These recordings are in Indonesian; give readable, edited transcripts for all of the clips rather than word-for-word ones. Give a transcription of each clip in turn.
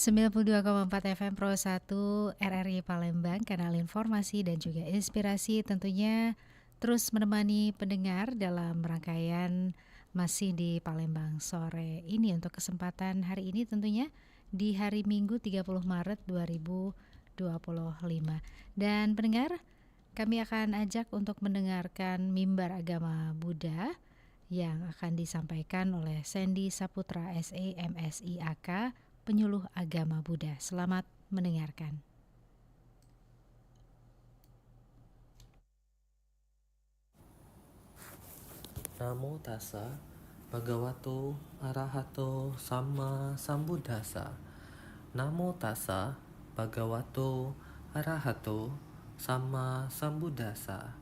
92,4 FM Pro 1 RRI Palembang, kanal informasi dan juga inspirasi tentunya terus menemani pendengar dalam rangkaian masih di Palembang sore ini untuk kesempatan hari ini tentunya di hari Minggu 30 Maret 2025. Dan pendengar, kami akan ajak untuk mendengarkan mimbar agama Buddha yang akan disampaikan oleh Sandy Saputra SE MSI AK, penyuluh agama Buddha. Selamat mendengarkan. Namo tassa bhagavato arahato sama sambuddhassa. Namo tassa bhagavato arahato sama sambuddhassa.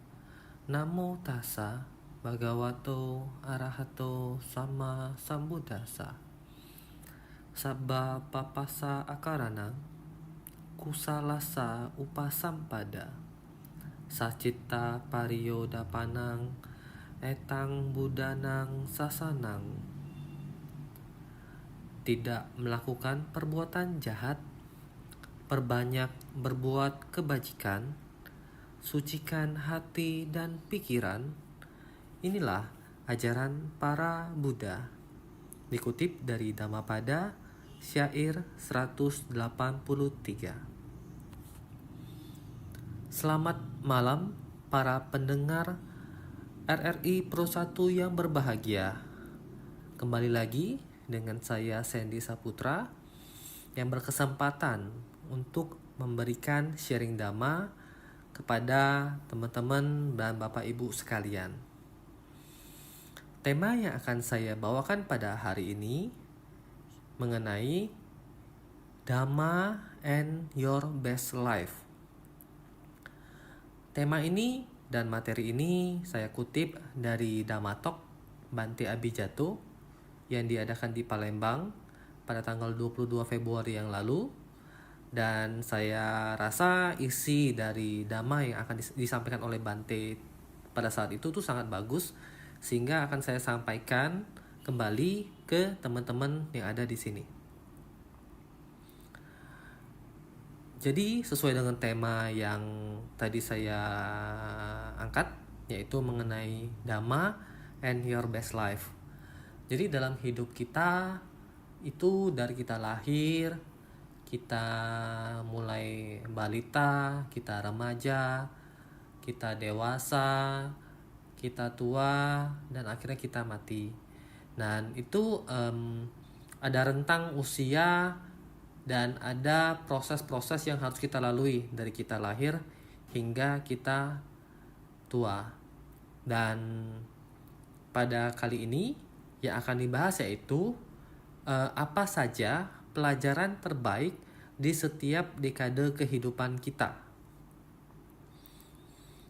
Namo tassa bhagavato arahato sama sambuddhassa. Sabba papasa akaranang kusalasa upasampada. Sacitta pariyodapanang etang budanang sasanang. Tidak melakukan perbuatan jahat, perbanyak berbuat kebajikan, sucikan hati dan pikiran. Inilah ajaran para Buddha. Dikutip dari Dhammapada syair 183. Selamat malam para pendengar RRI Pro 1 yang berbahagia. Kembali lagi dengan saya Sandy Saputra yang berkesempatan untuk memberikan sharing dhamma kepada teman-teman dan Bapak Ibu sekalian. Tema yang akan saya bawakan pada hari ini mengenai Dhamma and Your Best Life. Tema ini dan materi ini saya kutip dari Dhammatalk Bante Abhijato yang diadakan di Palembang pada tanggal 22 Februari yang lalu. Dan saya rasa isi dari Dhamma yang akan disampaikan oleh Bante pada saat itu tuh sangat bagus, sehingga akan saya sampaikan kembali ke teman-teman yang ada di sini. Jadi sesuai dengan tema yang tadi saya angkat, yaitu mengenai Dhamma and Your Best Life. Jadi dalam hidup kita itu dari kita lahir, kita mulai balita, kita remaja, kita dewasa, kita tua, dan akhirnya kita mati. Dan itu ada rentang usia dan ada proses-proses yang harus kita lalui dari kita lahir hingga kita tua. Dan pada kali ini yang akan dibahas yaitu apa saja pelajaran terbaik di setiap dekade kehidupan kita.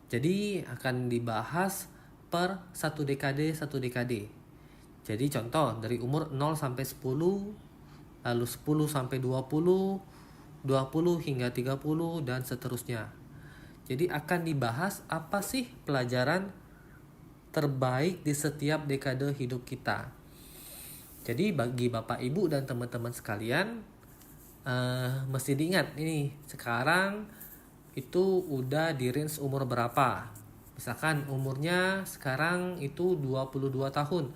Jadi akan dibahas per satu dekade. Jadi contoh dari umur 0 sampai 10, lalu 10 sampai 20, 20 hingga 30 dan seterusnya. Jadi akan dibahas apa sih pelajaran terbaik di setiap dekade hidup kita. Jadi bagi Bapak Ibu dan teman-teman sekalian, mesti diingat ini sekarang itu udah di range umur berapa. Misalkan umurnya sekarang itu 22 tahun,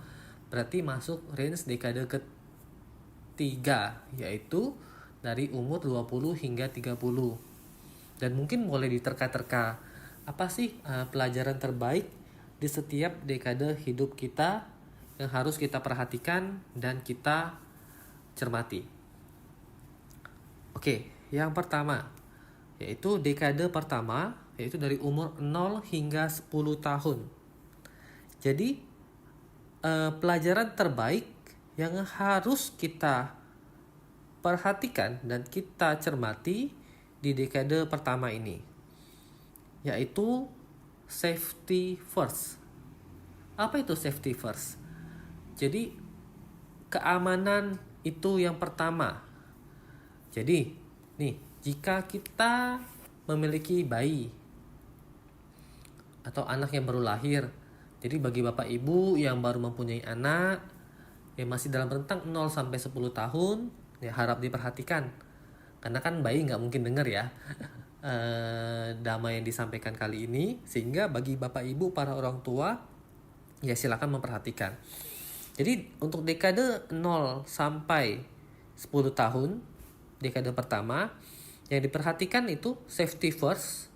berarti masuk range dekade ketiga, yaitu dari umur 20 hingga 30. Dan mungkin boleh diterka-terka, apa sih pelajaran terbaik di setiap dekade hidup kita yang harus kita perhatikan dan kita cermati. Oke, yang pertama yaitu dekade pertama, yaitu dari umur 0 hingga 10 tahun. Jadi pelajaran terbaik yang harus kita perhatikan dan kita cermati di dekade pertama ini yaitu safety first. Apa itu safety first? Jadi keamanan itu yang pertama. Jadi nih, jika kita memiliki bayi atau anak yang baru lahir, jadi bagi Bapak Ibu yang baru mempunyai anak yang masih dalam rentang 0 sampai 10 tahun, ya harap diperhatikan. karena kan bayi nggak mungkin dengar ya dhamma yang disampaikan kali ini, sehingga bagi bapak ibu para orang tua ya silakan memperhatikan. Jadi untuk dekade 0 sampai 10 tahun, dekade pertama, yang diperhatikan itu safety first.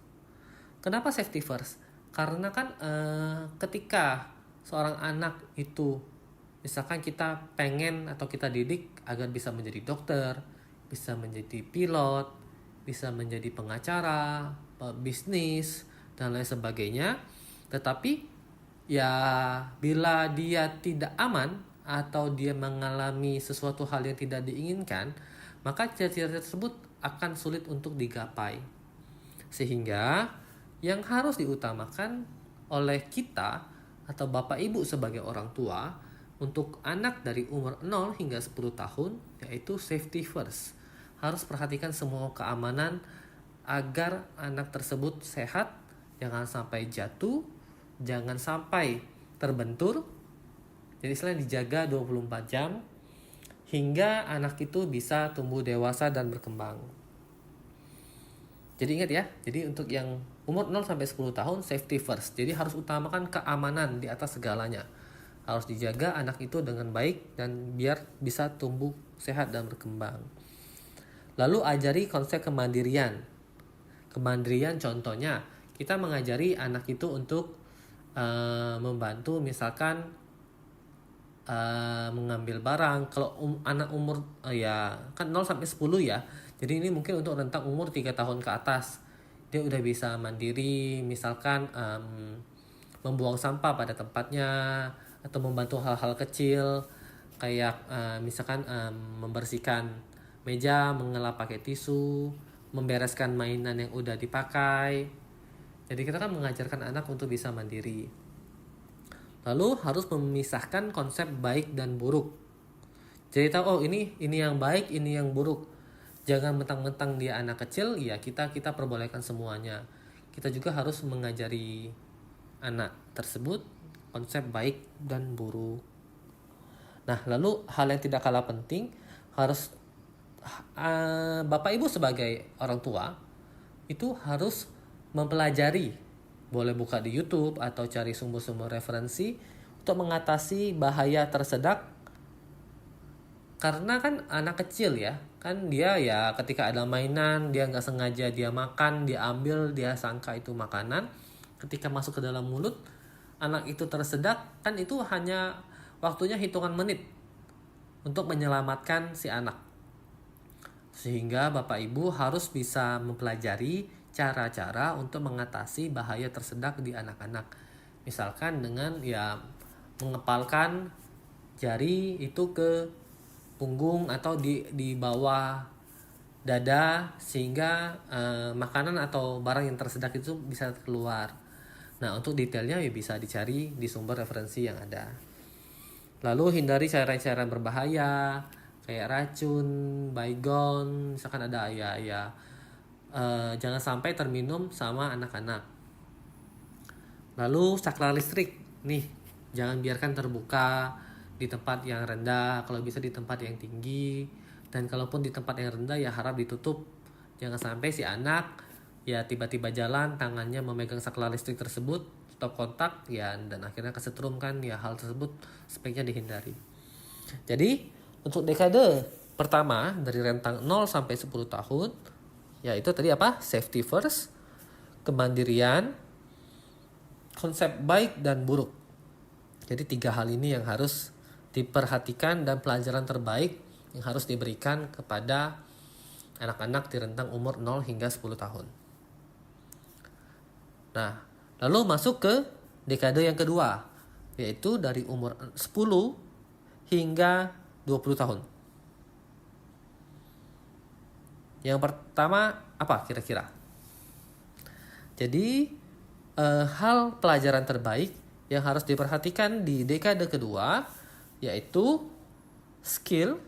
Kenapa safety first? Karena kan ketika seorang anak itu, misalkan kita pengen atau kita didik agar bisa menjadi dokter, bisa menjadi pilot, bisa menjadi pengacara, bisnis, dan lain sebagainya. Tetapi ya bila dia tidak aman atau dia mengalami sesuatu hal yang tidak diinginkan, maka cita-cita tersebut akan sulit untuk digapai. Sehingga yang harus diutamakan oleh kita atau bapak ibu sebagai orang tua untuk anak dari umur 0 hingga 10 tahun yaitu safety first. Harus perhatikan semua keamanan agar anak tersebut sehat, jangan sampai jatuh, jangan sampai terbentur. Jadi istilahnya dijaga 24 jam hingga anak itu bisa tumbuh dewasa dan berkembang. Jadi ingat ya, jadi untuk yang umur 0 sampai 10 tahun safety first. Jadi harus utamakan keamanan di atas segalanya. Harus dijaga anak itu dengan baik dan biar bisa tumbuh sehat dan berkembang. Lalu ajari konsep kemandirian. Kemandirian contohnya kita mengajari anak itu untuk membantu misalkan mengambil barang. Kalau anak umur ya kan 0 sampai 10 ya. Jadi ini mungkin untuk rentang umur 3 tahun ke atas. Dia udah bisa mandiri, misalkan membuang sampah pada tempatnya atau membantu hal-hal kecil kayak misalkan membersihkan meja, mengelap pakai tisu, membereskan mainan yang udah dipakai. Jadi kita kan mengajarkan anak untuk bisa mandiri. Lalu harus memisahkan konsep baik dan buruk. Jadi tahu ini yang baik, ini yang buruk. Jangan mentang-mentang dia anak kecil, ya kita perbolehkan semuanya. Kita juga harus mengajari anak tersebut konsep baik dan buruk. Nah, lalu hal yang tidak kalah penting harus bapak ibu sebagai orang tua itu harus mempelajari, boleh buka di YouTube atau cari sumber-sumber referensi untuk mengatasi bahaya tersedak. Karena kan anak kecil ya, kan dia ya ketika ada mainan dia nggak sengaja dia makan, dia ambil, dia sangka itu makanan, ketika masuk ke dalam mulut anak itu tersedak, kan itu hanya waktunya hitungan menit untuk menyelamatkan si anak. Sehingga bapak ibu harus bisa mempelajari cara-cara untuk mengatasi bahaya tersedak di anak-anak. Misalkan dengan ya mengepalkan jari itu ke punggung atau di bawah dada sehingga makanan atau barang yang tersedak itu bisa keluar. Nah, untuk detailnya ya bisa dicari di sumber referensi yang ada. Lalu hindari cairan-cairan berbahaya kayak racun, baygon, misalkan ada jangan sampai terminum sama anak-anak. Lalu saklar listrik nih, jangan biarkan terbuka di tempat yang rendah, kalau bisa di tempat yang tinggi, dan kalaupun di tempat yang rendah ya harap ditutup. Jangan sampai si anak ya tiba-tiba jalan tangannya memegang saklar listrik tersebut, stop kontak ya, dan akhirnya kesetrum kan ya, hal tersebut sebaiknya dihindari. Jadi untuk dekade pertama dari rentang 0 sampai 10 tahun yaitu tadi apa? Safety first, kemandirian, konsep baik dan buruk. Jadi 3 hal ini yang harus diperhatikan dan pelajaran terbaik yang harus diberikan kepada anak-anak di rentang umur 0 hingga 10 tahun. Nah, lalu masuk ke dekade yang kedua, yaitu dari umur 10 hingga 20 tahun. Yang pertama apa kira-kira? Jadi hal pelajaran terbaik yang harus diperhatikan di dekade kedua yaitu skill,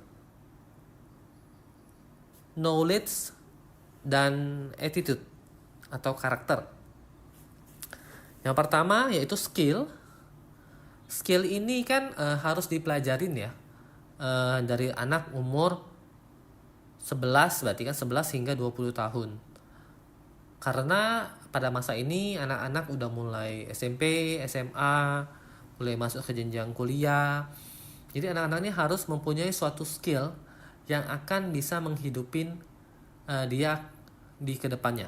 knowledge, dan attitude atau karakter. Yang pertama yaitu skill. Skill ini kan harus dipelajarin ya dari anak umur 11 berarti kan 11 hingga 20 tahun. Karena pada masa ini anak-anak udah mulai SMP, SMA, mulai masuk ke jenjang kuliah. Jadi anak-anak ini harus mempunyai suatu skill yang akan bisa menghidupin dia di kedepannya.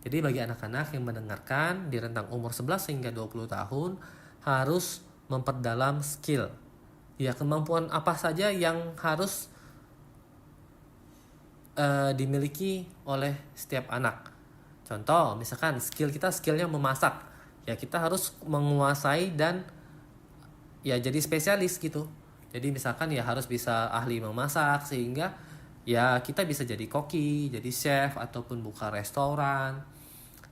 Jadi bagi anak-anak yang mendengarkan di rentang umur 11 hingga 20 tahun harus memperdalam skill. Ya, kemampuan apa saja yang harus dimiliki oleh setiap anak. Contoh, misalkan skillnya memasak. Ya, kita harus menguasai dan ya jadi spesialis gitu. Jadi misalkan ya harus bisa ahli memasak sehingga ya kita bisa jadi koki, jadi chef ataupun buka restoran.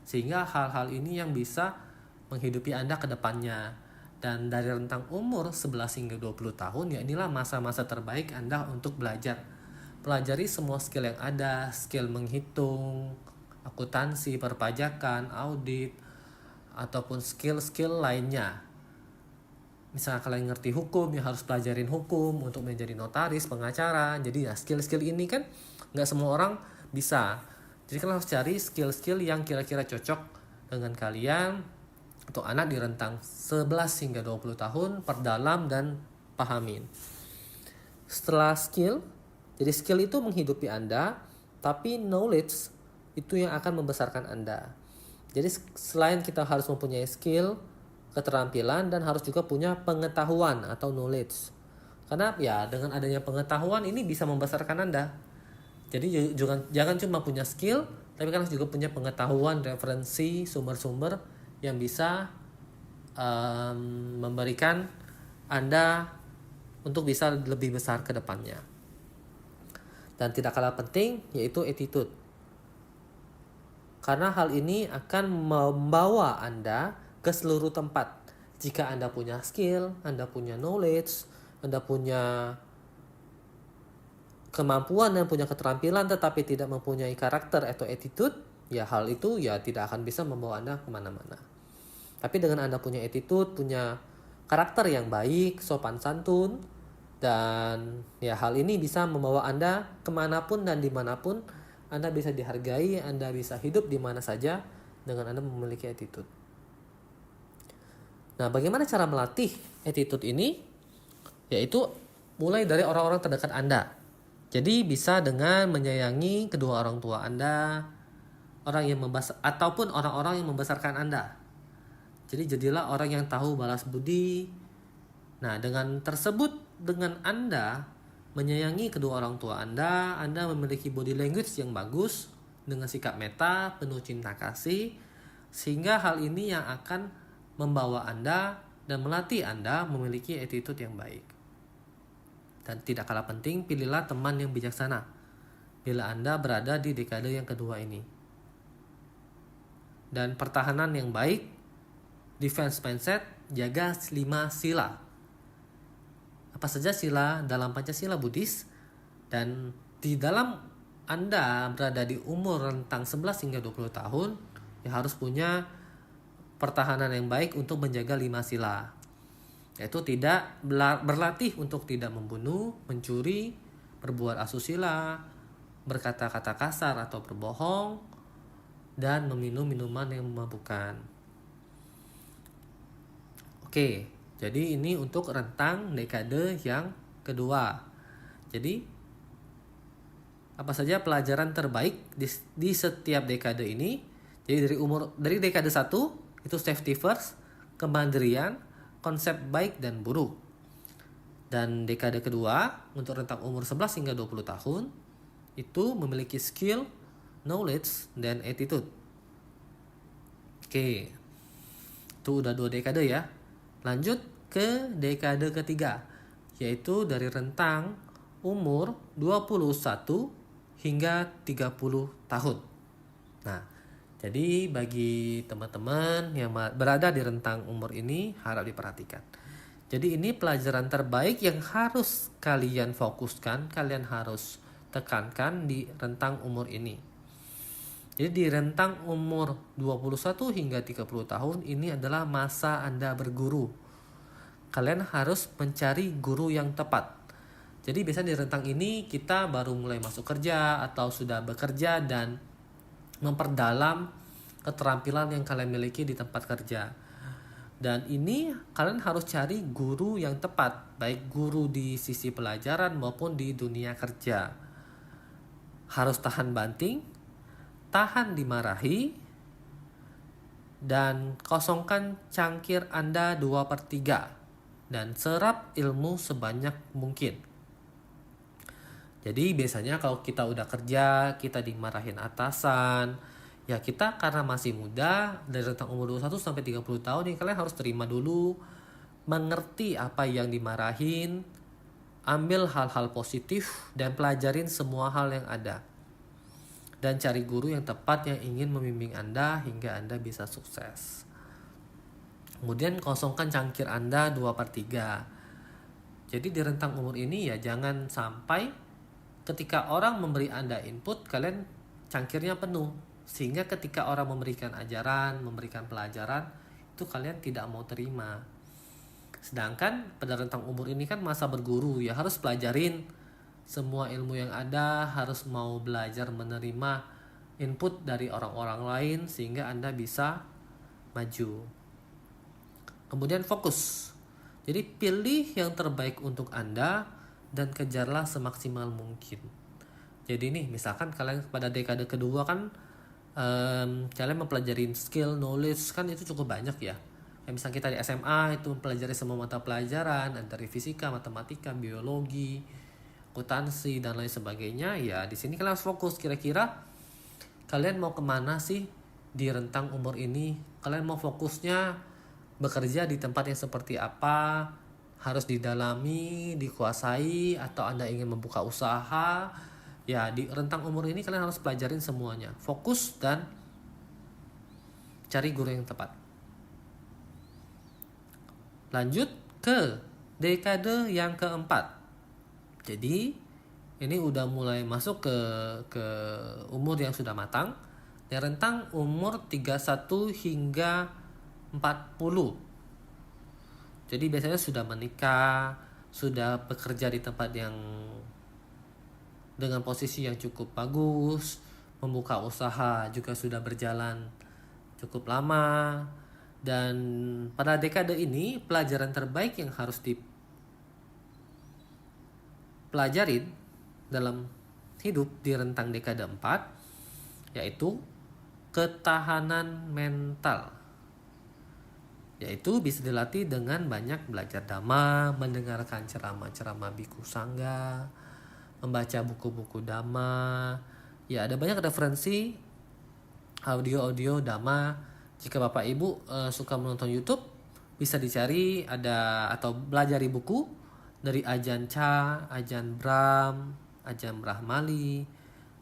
Sehingga hal-hal ini yang bisa menghidupi Anda ke depannya. Dan dari rentang umur 11 hingga 20 tahun ya inilah masa-masa terbaik Anda untuk belajar. Pelajari semua skill yang ada, skill menghitung, akuntansi, perpajakan, audit, ataupun skill-skill lainnya. Misalnya kalian ngerti hukum, ya harus pelajarin hukum untuk menjadi notaris, pengacara. Jadi ya skill-skill ini kan nggak semua orang bisa. Jadi kalian harus cari skill-skill yang kira-kira cocok dengan kalian untuk anak di rentang 11 hingga 20 tahun, perdalam dan pahamin. Setelah skill, jadi skill itu menghidupi Anda, tapi knowledge itu yang akan membesarkan Anda. Jadi selain kita harus mempunyai skill, keterampilan, dan harus juga punya pengetahuan atau knowledge. Karena ya dengan adanya pengetahuan ini bisa membesarkan Anda. Jadi jangan cuma punya skill, tapi kan harus juga punya pengetahuan, referensi, sumber-sumber yang bisa memberikan Anda untuk bisa lebih besar ke depannya. Dan tidak kalah penting yaitu attitude. Karena hal ini akan membawa Anda ke seluruh tempat. Jika Anda punya skill, Anda punya knowledge, Anda punya kemampuan dan punya keterampilan tetapi tidak mempunyai karakter atau attitude, ya hal itu ya tidak akan bisa membawa Anda kemana-mana. Tapi dengan Anda punya attitude, punya karakter yang baik, sopan santun, dan ya hal ini bisa membawa Anda kemanapun dan dimanapun. Anda bisa dihargai, Anda bisa hidup di mana saja dengan Anda memiliki attitude. Nah, bagaimana cara melatih attitude ini? Yaitu mulai dari orang-orang terdekat Anda. Jadi bisa dengan menyayangi kedua orang tua Anda, ataupun orang-orang yang membesarkan Anda. Jadi jadilah orang yang tahu balas budi. Nah, dengan Anda menyayangi kedua orang tua Anda memiliki body language yang bagus dengan sikap meta, penuh cinta kasih, sehingga hal ini yang akan membawa Anda dan melatih Anda memiliki attitude yang baik. Dan tidak kalah penting, pilihlah teman yang bijaksana bila Anda berada di dekade yang kedua ini. Dan pertahanan yang baik, defense mindset, jaga 5 sila. Apa saja sila dalam Pancasila Buddhis? Dan di dalam Anda berada di umur rentang 11 hingga 20 tahun, ya harus punya pertahanan yang baik untuk menjaga 5 sila. Yaitu tidak berlatih untuk tidak membunuh, mencuri, berbuat asusila, berkata-kata kasar atau berbohong, dan meminum minuman yang memabukkan. Oke, jadi ini untuk rentang dekade yang kedua. Jadi apa saja pelajaran terbaik di setiap dekade ini? Jadi dari dekade 1 itu safety first, kemandirian, konsep baik dan buruk. Dan dekade kedua untuk rentang umur 11 hingga 20 tahun itu memiliki skill, knowledge, dan attitude. Oke, itu udah 2 dekade ya. Lanjut ke dekade ketiga, yaitu dari rentang umur 21 hingga 30 tahun. Nah, jadi bagi teman-teman yang berada di rentang umur ini harap diperhatikan. Jadi ini pelajaran terbaik yang harus kalian fokuskan, kalian harus tekankan di rentang umur ini. Jadi di rentang umur 21 hingga 30 tahun ini adalah masa Anda berguru. Kalian harus mencari guru yang tepat. Jadi biasanya di rentang ini kita baru mulai masuk kerja atau sudah bekerja dan memperdalam keterampilan yang kalian miliki di tempat kerja. Dan ini kalian harus cari guru yang tepat, baik guru di sisi pelajaran maupun di dunia kerja. Harus tahan banting, tahan dimarahi, dan kosongkan cangkir Anda 2/3 dan serap ilmu sebanyak mungkin. Jadi biasanya kalau kita udah kerja, kita dimarahin atasan, ya kita karena masih muda, dari rentang umur 21 sampai 30 tahun nih, kalian harus terima dulu, mengerti apa yang dimarahin, ambil hal-hal positif, dan pelajarin semua hal yang ada. Dan cari guru yang tepat yang ingin membimbing Anda hingga Anda bisa sukses. Kemudian kosongkan cangkir Anda 2/3. Jadi di rentang umur ini ya jangan sampai ketika orang memberi Anda input, kalian cangkirnya penuh. Sehingga ketika orang memberikan ajaran, memberikan pelajaran, itu kalian tidak mau terima. Sedangkan pada rentang umur ini kan masa berguru, ya harus pelajarin semua ilmu yang ada, harus mau belajar menerima input dari orang-orang lain sehingga Anda bisa maju. Kemudian fokus. Jadi pilih yang terbaik untuk Anda dan kejarlah semaksimal mungkin. Jadi nih misalkan kalian pada dekade kedua kan kalian mempelajari skill, knowledge kan itu cukup banyak ya. Misalnya kita di SMA itu mempelajari semua mata pelajaran dari fisika, matematika, biologi, akuntansi dan lain sebagainya. Ya di sini kalian harus fokus, kira-kira kalian mau kemana sih di rentang umur ini. Kalian mau fokusnya bekerja di tempat yang seperti apa, harus didalami, dikuasai, atau Anda ingin membuka usaha. Ya di rentang umur ini kalian harus pelajarin semuanya, fokus dan cari guru yang tepat. Lanjut ke dekade yang keempat. Jadi ini udah mulai masuk ke umur yang sudah matang, di rentang umur 31 hingga 40. Jadi biasanya sudah menikah, sudah bekerja di tempat yang dengan posisi yang cukup bagus, membuka usaha juga sudah berjalan cukup lama. Dan pada dekade ini pelajaran terbaik yang harus dipelajarin dalam hidup di rentang dekade 4 yaitu ketahanan mental. Yaitu bisa dilatih dengan banyak belajar dhamma, mendengarkan ceramah-ceramah biku sangga, membaca buku-buku dhamma. Ya ada banyak referensi audio-audio dhamma. Jika Bapak Ibu suka menonton YouTube, bisa dicari ada atau belajari buku dari Ajahn Chah, Ajahn Brahm, Ajahn Brahmali,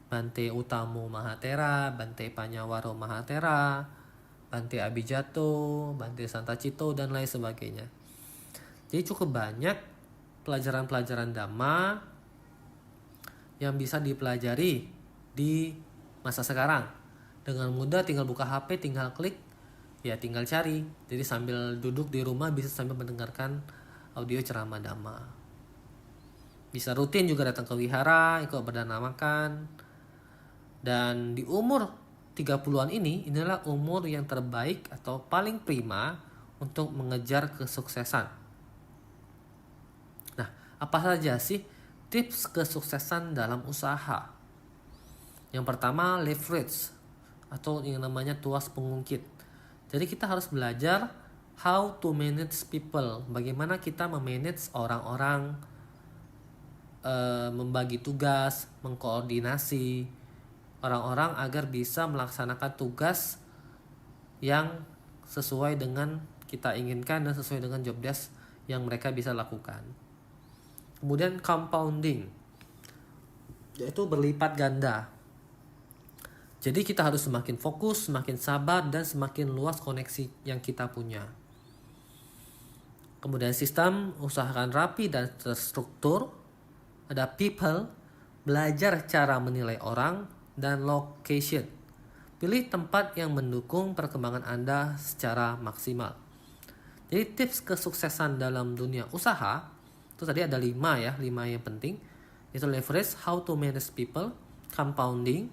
Bante Utamo Mahatera, Bante Panyawaro Mahatera, Bante Abijato, Bante Santacito, dan lain sebagainya. Jadi cukup banyak pelajaran-pelajaran dhamma yang bisa dipelajari di masa sekarang. Dengan mudah tinggal buka HP, tinggal klik, ya tinggal cari. Jadi sambil duduk di rumah bisa sambil mendengarkan audio ceramah dhamma. Bisa rutin juga datang ke wihara, ikut berdana makan. Dan di umur 30-an inilah umur yang terbaik atau paling prima untuk mengejar kesuksesan. Nah, apa saja sih tips kesuksesan dalam usaha? Yang pertama, leverage atau yang namanya tuas pengungkit. Jadi kita harus belajar how to manage people, bagaimana kita memanage orang-orang, membagi tugas, mengkoordinasi orang-orang agar bisa melaksanakan tugas yang sesuai dengan kita inginkan dan sesuai dengan job desk yang mereka bisa lakukan. Kemudian compounding, yaitu berlipat ganda. Jadi kita harus semakin fokus, semakin sabar, dan semakin luas koneksi yang kita punya. Kemudian sistem, usahakan rapi dan terstruktur. Ada people, belajar cara menilai orang, dan location. Pilih tempat yang mendukung perkembangan Anda secara maksimal. Jadi tips kesuksesan dalam dunia usaha Itu tadi ada 5 ya, 5 yang penting. Itu leverage, how to manage people, compounding,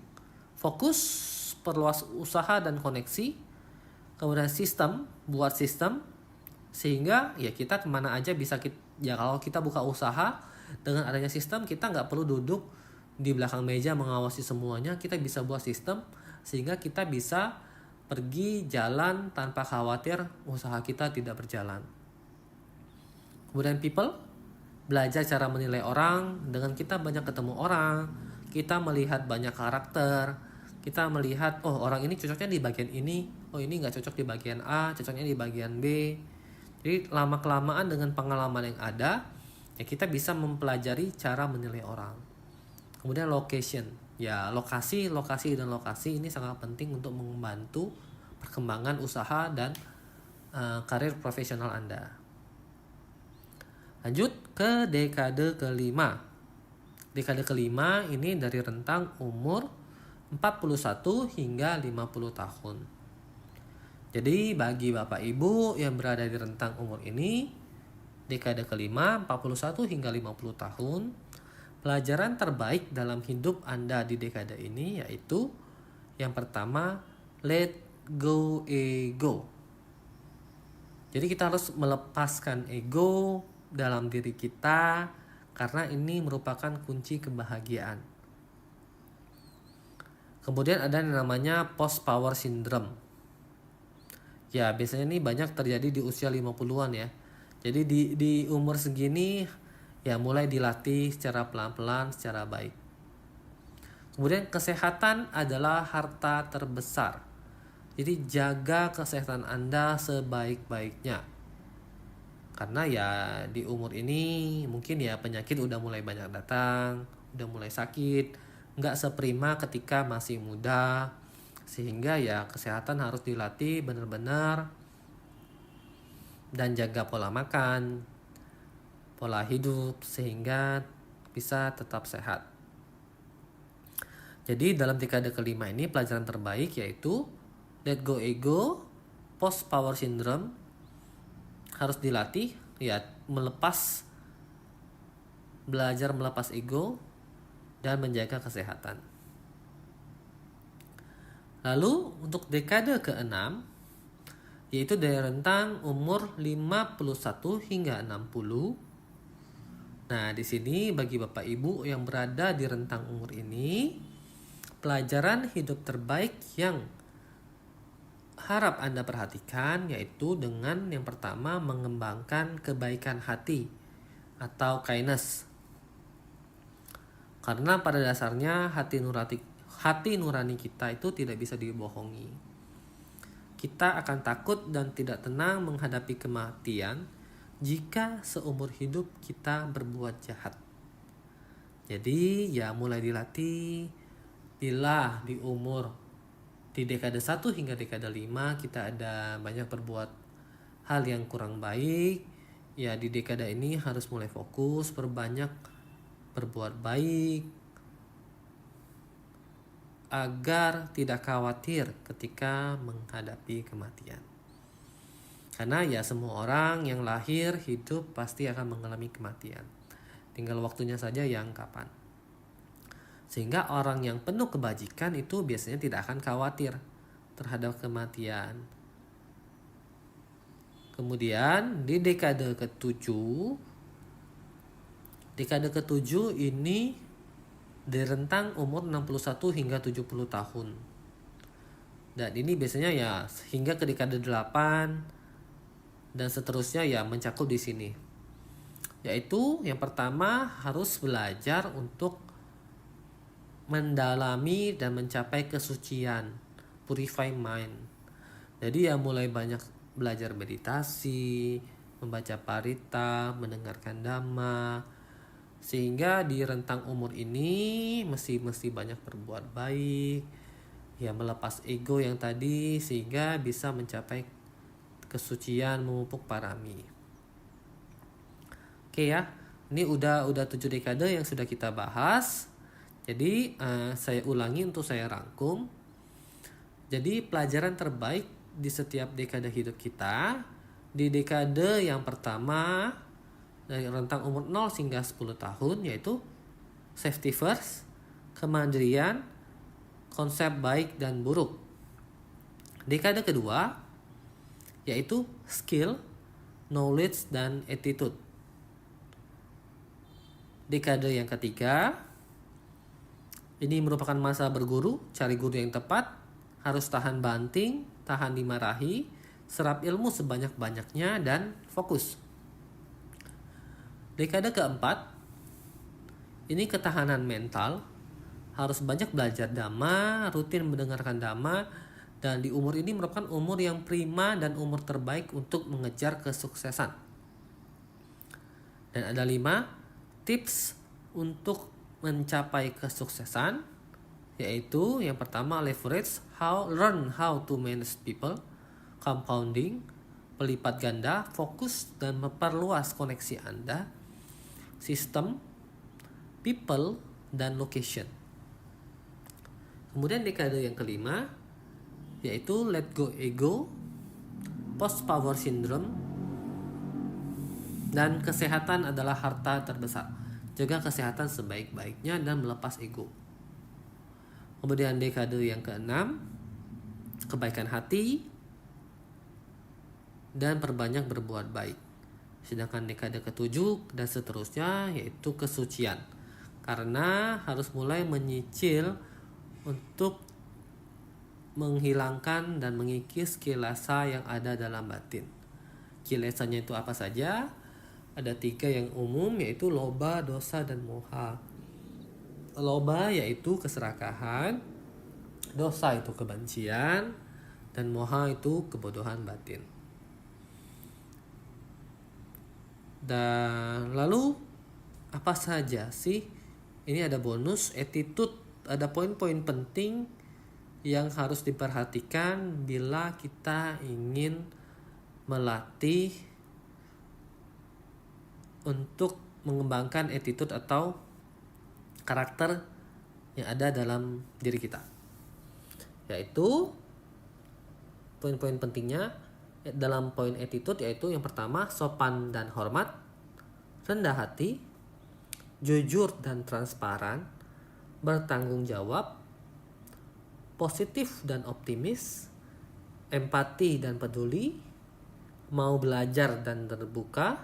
fokus, perluas usaha dan koneksi, kemudian sistem, buat sistem, sehingga ya kita kemana aja bisa ya kalau kita buka usaha dengan adanya sistem, kita nggak perlu duduk di belakang meja mengawasi semuanya. Kita bisa buat sistem sehingga kita bisa pergi jalan tanpa khawatir usaha kita tidak berjalan. Kemudian people, belajar cara menilai orang. Dengan kita banyak ketemu orang, kita melihat banyak karakter, kita melihat oh orang ini cocoknya di bagian ini, oh ini nggak cocok di bagian A, cocoknya di bagian B. Jadi lama kelamaan dengan pengalaman yang ada, ya kita bisa mempelajari cara menilai orang. Kemudian location, ya lokasi ini sangat penting untuk membantu perkembangan usaha dan karir profesional Anda. Lanjut ke dekade kelima. Dekade kelima ini dari rentang umur 41 hingga 50 tahun. Jadi bagi Bapak Ibu yang berada di rentang umur ini, dekade kelima 41 hingga 50 tahun, pelajaran terbaik dalam hidup Anda di dekade ini yaitu yang pertama, let go ego. Jadi kita harus melepaskan ego dalam diri kita karena ini merupakan kunci kebahagiaan. Kemudian ada yang namanya post power syndrome. Ya, biasanya ini banyak terjadi di usia 50-an ya. Jadi di umur segini ya mulai dilatih secara pelan-pelan, secara baik. Kemudian kesehatan adalah harta terbesar. Jadi jaga kesehatan Anda sebaik-baiknya. Karena ya di umur ini mungkin ya penyakit udah mulai banyak datang, udah mulai sakit, nggak seprima ketika masih muda. Sehingga ya kesehatan harus dilatih benar-benar dan jaga pola makan, pola hidup sehingga bisa tetap sehat. Jadi dalam dekade kelima ini pelajaran terbaik yaitu let go ego, post power syndrome harus dilatih ya, belajar melepas ego dan menjaga kesehatan. Lalu untuk dekade ke-6 yaitu dari rentang umur 51 hingga 60. Nah, di sini bagi Bapak Ibu yang berada di rentang umur ini, pelajaran hidup terbaik yang harap Anda perhatikan yaitu dengan yang pertama mengembangkan kebaikan hati atau kindness. Karena pada dasarnya hati nurani kita itu tidak bisa dibohongi. Kita akan takut dan tidak tenang menghadapi kematian jika seumur hidup kita berbuat jahat. Jadi ya mulai dilatih. Bila di dekade 1 hingga dekade 5 kita ada banyak berbuat hal yang kurang baik, ya di dekade ini harus mulai fokus, berbanyak berbuat baik agar tidak khawatir ketika menghadapi kematian. Karena ya semua orang yang lahir hidup pasti akan mengalami kematian. Tinggal waktunya saja yang kapan. Sehingga orang yang penuh kebajikan itu biasanya tidak akan khawatir terhadap kematian. Kemudian di dekade ke-7 ini di rentang umur 61 hingga 70 tahun. Dan ini biasanya ya hingga ke dekade 8 dan seterusnya ya mencakup di sini. Yaitu yang pertama harus belajar untuk mendalami dan mencapai kesucian, purify mind. Jadi ya mulai banyak belajar meditasi, membaca parita, mendengarkan dhamma, sehingga di rentang umur ini mesti banyak berbuat baik, ya melepas ego yang tadi sehingga bisa mencapai kesucian, memupuk parami. Oke ya, ini udah 7 dekade yang sudah kita bahas. Jadi saya ulangi untuk saya rangkum. Jadi pelajaran terbaik di setiap dekade hidup kita, di dekade yang pertama dari rentang umur 0 hingga 10 tahun, yaitu safety first, kemandirian, konsep baik dan buruk. Dekade kedua yaitu skill, knowledge, dan attitude. Dekade yang ketiga ini merupakan masa berguru, cari guru yang tepat, harus tahan banting, tahan dimarahi, serap ilmu sebanyak-banyaknya, dan fokus. Dekade keempat ini ketahanan mental, harus banyak belajar dhamma, rutin mendengarkan dhamma, dan di umur ini merupakan umur yang prima dan umur terbaik untuk mengejar kesuksesan. Dan ada 5 tips untuk mencapai kesuksesan, yaitu yang pertama leverage, learn how to manage people, compounding, pelipat ganda, fokus dan memperluas koneksi Anda, sistem, people, dan location. Kemudian dekade yang kelima yaitu let go ego, post power syndrome, dan kesehatan adalah harta terbesar. Jaga kesehatan sebaik-baiknya dan melepas ego. Kemudian dekade yang keenam, kebaikan hati dan perbanyak berbuat baik. Sedangkan dekade ketujuh dan seterusnya yaitu kesucian. Karena harus mulai menyicil untuk menghilangkan dan mengikis kilasa yang ada dalam batin. Kilasanya itu apa saja? Ada 3 yang umum, yaitu loba, dosa, dan moha. Loba yaitu keserakahan, dosa itu kebencian, dan moha itu kebodohan batin. Dan lalu apa saja sih? Ini ada bonus attitude, ada poin-poin penting yang harus diperhatikan bila kita ingin melatih untuk mengembangkan attitude atau karakter yang ada dalam diri kita. Yaitu poin-poin pentingnya dalam poin attitude yaitu yang pertama sopan dan hormat, rendah hati, jujur dan transparan, bertanggung jawab, positif dan optimis, empati dan peduli, mau belajar dan terbuka,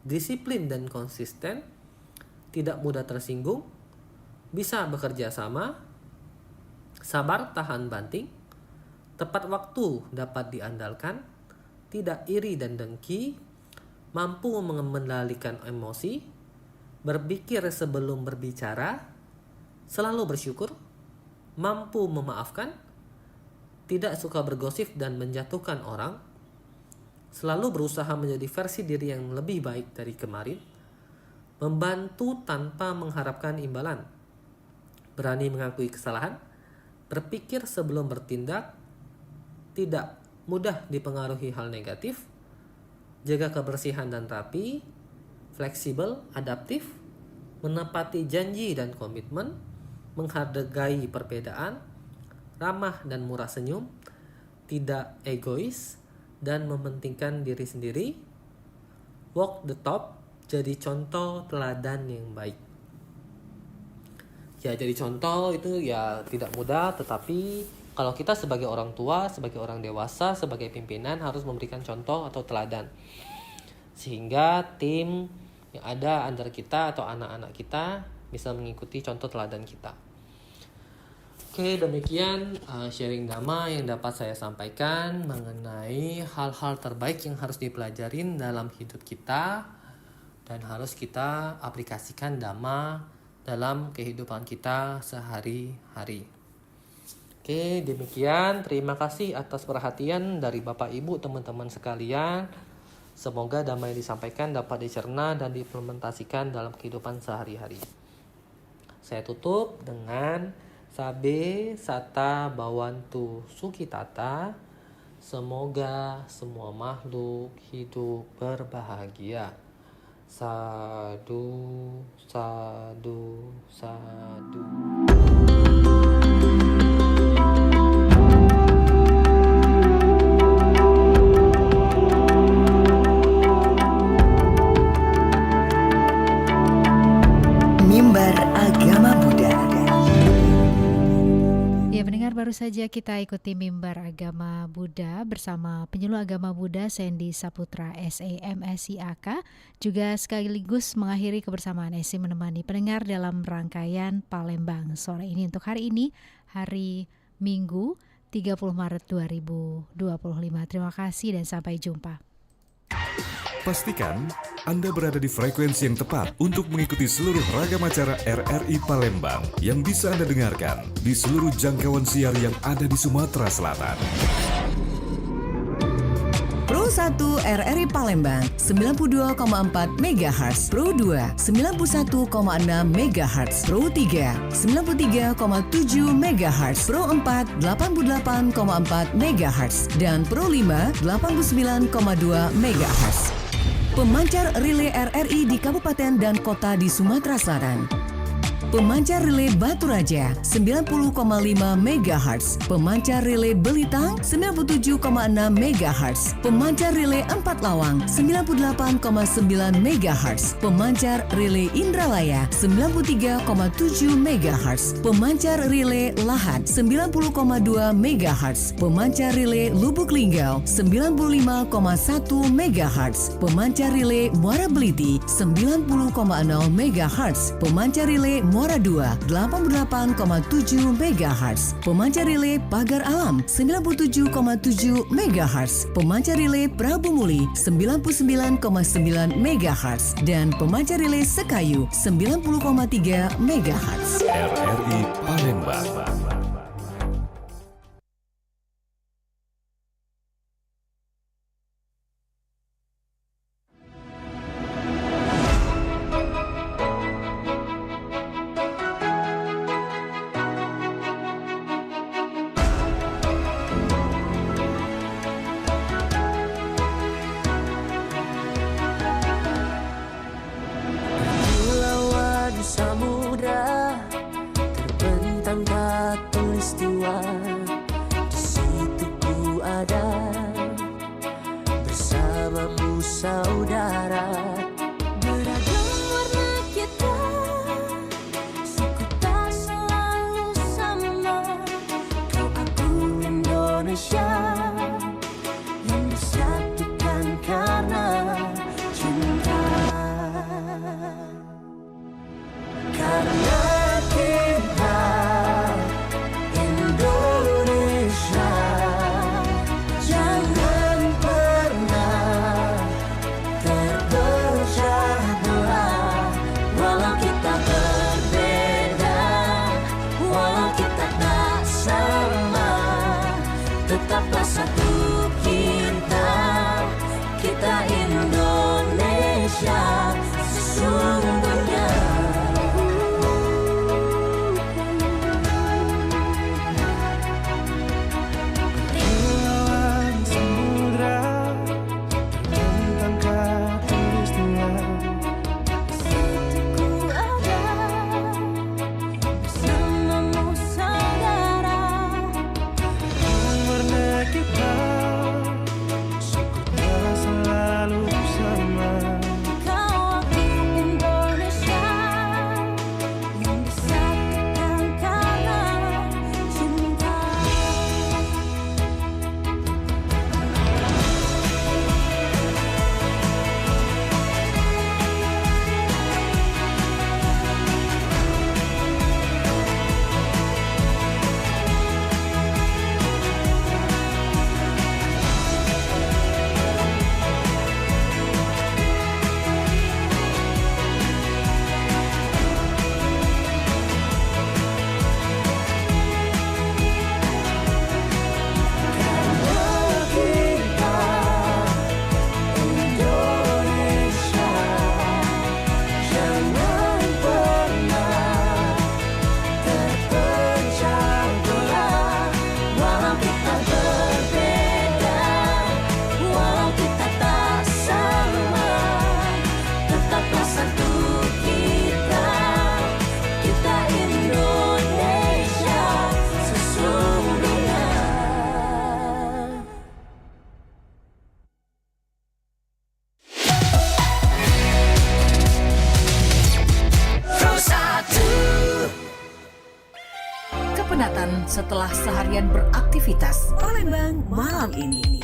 disiplin dan konsisten, tidak mudah tersinggung, bisa bekerja sama, sabar tahan banting, tepat waktu dapat diandalkan, tidak iri dan dengki, mampu mengendalikan emosi, berpikir sebelum berbicara, selalu bersyukur, mampu memaafkan, tidak suka bergosip dan menjatuhkan orang, selalu berusaha menjadi versi diri yang lebih baik dari kemarin, membantu tanpa mengharapkan imbalan, berani mengakui kesalahan, berpikir sebelum bertindak, tidak mudah dipengaruhi hal negatif, jaga kebersihan dan rapi, fleksibel, adaptif, menepati janji dan komitmen, menghargai perbedaan, ramah dan murah senyum, tidak egois, dan mementingkan diri sendiri, walk the talk, jadi contoh teladan yang baik. Ya, jadi contoh itu ya tidak mudah, tetapi kalau kita sebagai orang tua, sebagai orang dewasa, sebagai pimpinan harus memberikan contoh atau teladan. Sehingga tim yang ada antara kita atau anak-anak kita bisa mengikuti contoh teladan kita. Oke, demikian sharing dhamma yang dapat saya sampaikan mengenai hal-hal terbaik yang harus dipelajarin dalam hidup kita dan harus kita aplikasikan dhamma dalam kehidupan kita sehari-hari. Oke, demikian. Terima kasih atas perhatian dari Bapak Ibu, teman-teman sekalian. Semoga dhamma yang disampaikan dapat dicerna dan diimplementasikan dalam kehidupan sehari-hari. Saya tutup dengan Sabe Sata Bawantu Sukitata. Semoga semua makhluk hidup berbahagia. Sadu, sadu, sadu. saja kita ikuti mimbar agama Buddha bersama penyuluh agama Buddha Sandy Saputra SAMSIAK, juga sekaligus mengakhiri kebersamaan Esi menemani pendengar dalam rangkaian Palembang sore ini untuk hari ini, hari Minggu 30 Maret 2025. Terima kasih dan sampai jumpa. Pastikan Anda berada di frekuensi yang tepat untuk mengikuti seluruh ragam acara RRI Palembang yang bisa Anda dengarkan di seluruh jangkauan siar yang ada di Sumatera Selatan. Pro 1 RRI Palembang 92,4 MHz, Pro 2 91,6 MHz, Pro 3 93,7 MHz, Pro 4 88,4 MHz, dan Pro 5 89,2 MHz. Pemancar relay RRI di kabupaten dan kota di Sumatera Selatan. Pemancar relay Batu Raja 90,5 MHz, pemancar relay Belitang 97,6 MHz, pemancar relay Empat Lawang 98,9 MHz, pemancar relay Indralaya 93,7 MHz, pemancar relay Lahat 90,2 MHz, pemancar relay Lubuk Linggau 95,1 MHz, pemancar relay Muara Beliti 90,0 MHz, pemancar relay Muara 2 88,7 MHz, pemancar relay Pagar Alam 97,7 MHz, pemancar relay Prabu Muli 99,9 MHz, dan pemancar relay Sekayu 90,3 MHz. RRI Palembang. Kau setelah seharian beraktivitas. Palembang malam ini.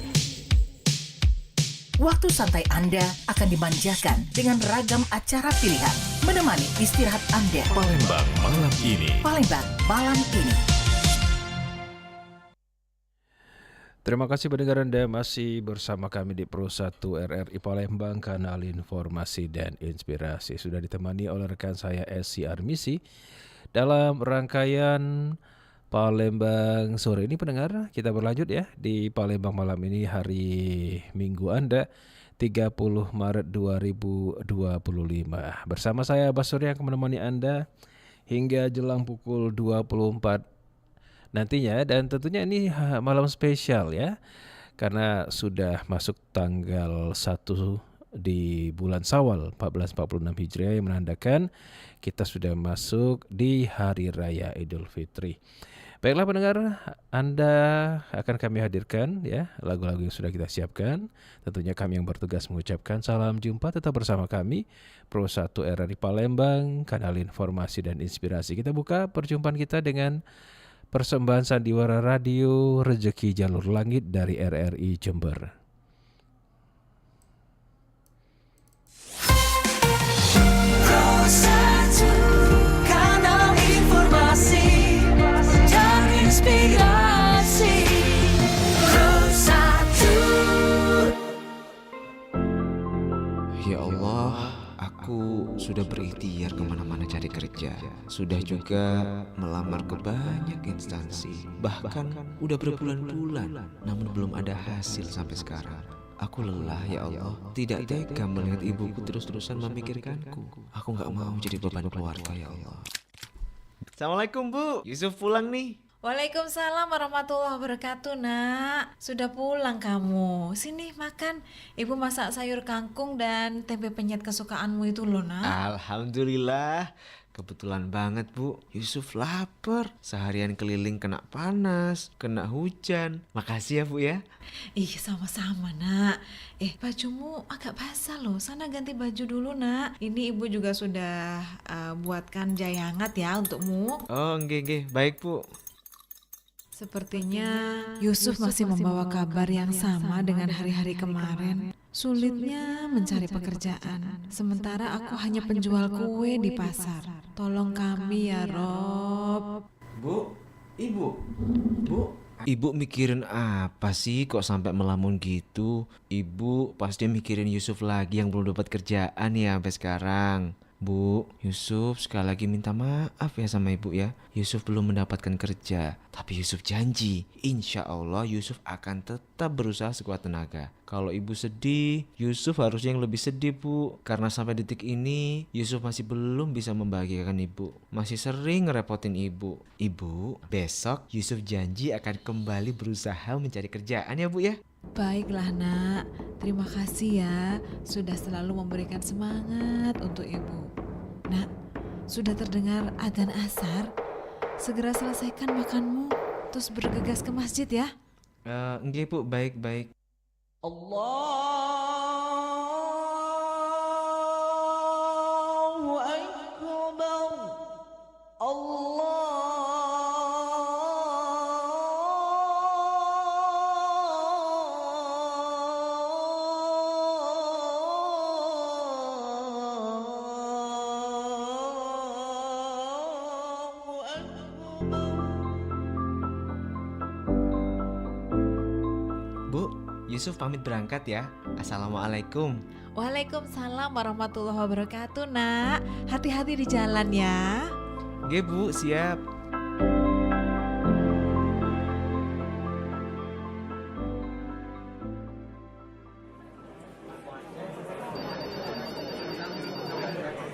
Waktu santai Anda akan dimanjakan dengan ragam acara pilihan, menemani istirahat Anda. Palembang malam ini. Palembang malam ini. Terima kasih pendengar Anda masih bersama kami di Pro 1 RRI Palembang, kanal informasi dan inspirasi. Sudah ditemani oleh rekan saya Esi Armisi dalam rangkaian Palembang sore ini. Pendengar, kita berlanjut ya di Palembang malam ini, hari Minggu Anda 30 Maret 2025. Bersama saya Abbas Surya yang akan menemani Anda hingga jelang pukul 24 nantinya, dan tentunya ini malam spesial ya, karena sudah masuk tanggal 1 di bulan Syawal 1446 Hijriah yang menandakan kita sudah masuk di Hari Raya Idul Fitri. Baiklah pendengar, Anda akan kami hadirkan ya lagu-lagu yang sudah kita siapkan. Tentunya kami yang bertugas mengucapkan salam jumpa, tetap bersama kami Pro 1 RRI Palembang, kanal informasi dan inspirasi. Kita buka perjumpaan kita dengan persembahan sandiwara radio Rezeki Jalur Langit dari RRI Jember. Kanal informasi dan inspirasi. Ya Allah, aku sudah berikhtiar kemana-mana cari kerja. Sudah juga melamar ke banyak instansi. Bahkan udah berbulan-bulan, namun belum ada hasil sampai sekarang. Aku lelah ya Allah, tidak tega melihat ibuku terus-terusan memikirkanku. Aku gak mau jadi beban keluarga ya Allah. Assalamualaikum Bu, Yusuf pulang nih. Waalaikumsalam warahmatullahi wabarakatuh, Nak. Sudah pulang kamu. Sini makan. Ibu masak sayur kangkung dan tempe penyet kesukaanmu itu loh, Nak. Alhamdulillah, kebetulan banget Bu. Yusuf lapar, seharian keliling kena panas, kena hujan. Makasih ya Bu ya. Ih, sama-sama, Nak. Bajumu agak basah loh. Sana ganti baju dulu, Nak. Ini Ibu juga sudah buatkan jahe hangat ya untukmu. Oh nggih, baik Bu. Sepertinya Yusuf masih membawa kabar yang sama dengan hari-hari kemarin. Sulitnya mencari pekerjaan, sementara aku hanya penjual kue di pasar. Tolong kami ya Rob. Bu, Ibu. Bu, Ibu mikirin apa sih kok sampai melamun gitu? Ibu pasti mikirin Yusuf lagi yang belum dapat kerjaan ya sampai sekarang. Bu, Yusuf sekali lagi minta maaf ya sama Ibu ya. Yusuf belum mendapatkan kerja, tapi Yusuf janji, insya Allah Yusuf akan tetap berusaha sekuat tenaga. Kalau Ibu sedih, Yusuf harusnya yang lebih sedih Bu, karena sampai detik ini Yusuf masih belum bisa membahagiakan Ibu, masih sering ngerepotin Ibu. Ibu, besok Yusuf janji akan kembali berusaha mencari kerjaan ya Bu ya. Baiklah Nak, terima kasih ya sudah selalu memberikan semangat untuk Ibu. Nak, sudah terdengar adzan asar. Segera selesaikan makanmu, terus bergegas ke masjid ya. Nggih Bu, baik. Allahu Akbar. Bu, Yusuf pamit berangkat ya. Assalamualaikum. Waalaikumsalam warahmatullahi wabarakatuh Nak. Hati-hati di jalan ya. Nggih Bu, siap.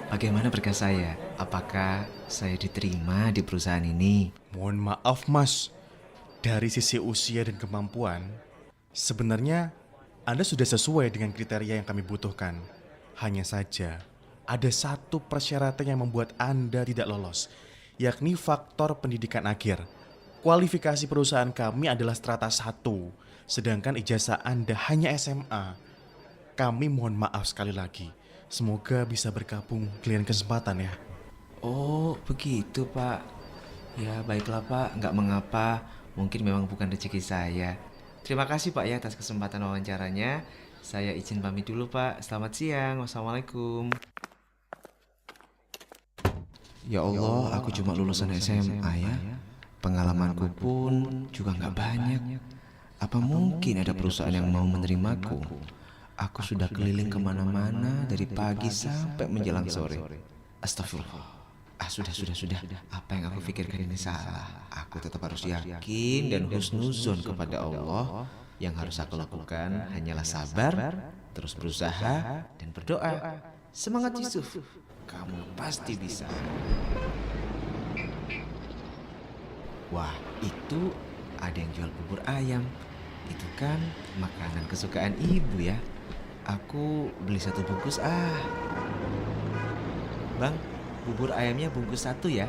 Bagaimana berkas saya? Apakah saya diterima di perusahaan ini? Mohon maaf Mas, dari sisi usia dan kemampuan, sebenarnya Anda sudah sesuai dengan kriteria yang kami butuhkan. Hanya saja, ada satu persyaratan yang membuat Anda tidak lolos, yakni faktor pendidikan akhir. Kualifikasi perusahaan kami adalah strata 1, sedangkan ijazah Anda hanya SMA. Kami mohon maaf sekali lagi. Semoga bisa bergabung di lain kesempatan ya. Oh, begitu Pak. Ya baiklah Pak, nggak mengapa. Mungkin memang bukan rezeki saya. Terima kasih Pak ya atas kesempatan wawancaranya. Saya izin pamit dulu Pak. Selamat siang. Wassalamualaikum. Ya Allah, aku cuma lulusan SMA ya. Pengalamanku pun juga nggak banyak. Apa mungkin ada perusahaan yang mau menerimaku? Aku sudah keliling kemana-mana dari pagi sampai menjelang sore. Astagfirullah. Sudah. Apa yang aku pikirkan ini salah. Aku tetap harus yakin dan husnuzon kepada Allah. Yang harus aku lakukan hanyalah sabar, terus berusaha, dan berdoa. Semangat Yusuf, kamu pasti bisa. Wah, itu ada yang jual bubur ayam. Itu kan makanan kesukaan ibu ya. Aku beli 1 bungkus. Bang, bubur ayamnya bungkus 1 ya.